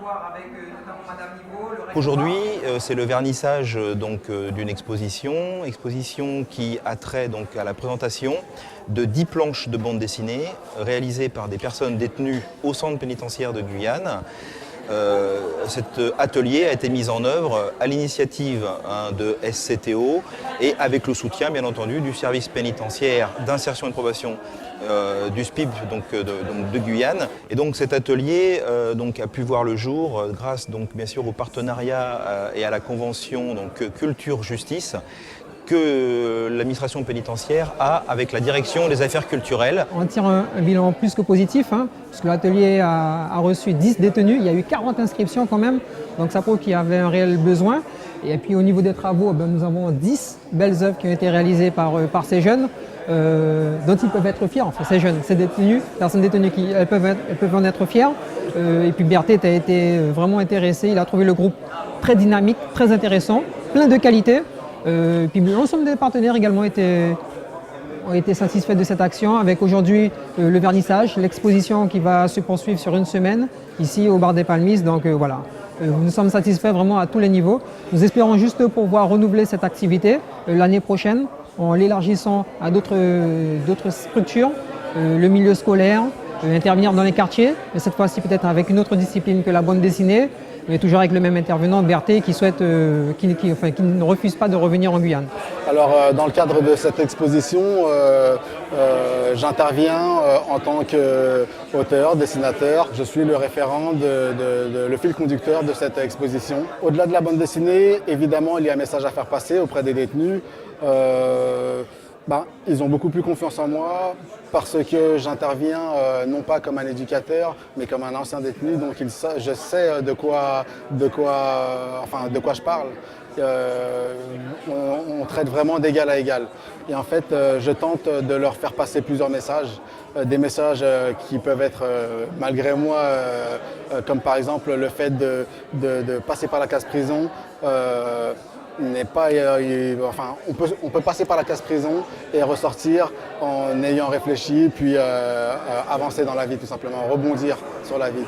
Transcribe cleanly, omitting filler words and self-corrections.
voir avec notamment Madame Niveau, le rectorat. Aujourd'hui, c'est le vernissage d'une exposition qui a trait donc à la présentation de 10 planches de bande dessinée réalisées par des personnes détenues au centre pénitentiaire de Guyane. Cet atelier a été mis en œuvre à l'initiative de SCTO et avec le soutien bien entendu du service pénitentiaire d'insertion et de probation du SPIP de Guyane. Et donc cet atelier a pu voir le jour grâce bien sûr au partenariat et à la convention Culture Justice que l'administration pénitentiaire a avec la direction des affaires culturelles. On tire un bilan plus que positif, parce que l'atelier a reçu 10 détenus, il y a eu 40 inscriptions quand même, donc ça prouve qu'il y avait un réel besoin. Et puis au niveau des travaux, nous avons 10 belles œuvres qui ont été réalisées par ces jeunes, dont ils peuvent être fiers, enfin ces jeunes, ces détenus, personnes détenues, elles peuvent en être fières. Et puis Berthet a été vraiment intéressé, il a trouvé le groupe très dynamique, très intéressant, plein de qualités. Puis l'ensemble des partenaires également ont été satisfaits de cette action avec aujourd'hui le vernissage, l'exposition qui va se poursuivre sur une semaine ici au bar des Palmises. Donc voilà, nous sommes satisfaits vraiment à tous les niveaux. Nous espérons juste pouvoir renouveler cette activité l'année prochaine en l'élargissant à d'autres structures, le milieu scolaire, intervenir dans les quartiers, mais cette fois-ci peut-être avec une autre discipline que la bande dessinée, mais toujours avec le même intervenant, Berthet, qui ne refuse pas de revenir en Guyane. Alors, dans le cadre de cette exposition, j'interviens en tant qu'auteur, dessinateur. Je suis le référent, le fil conducteur de cette exposition. Au-delà de la bande dessinée, évidemment, il y a un message à faire passer auprès des détenus. Ils ont beaucoup plus confiance en moi parce que j'interviens non pas comme un éducateur, mais comme un ancien détenu, donc je sais de quoi je parle. On traite vraiment d'égal à égal. Et en fait, je tente de leur faire passer plusieurs messages, des messages qui peuvent être, malgré moi, comme par exemple le fait de passer par la case prison. On peut passer par la case prison et ressortir en ayant réfléchi, puis avancer dans la vie tout simplement, rebondir sur la vie.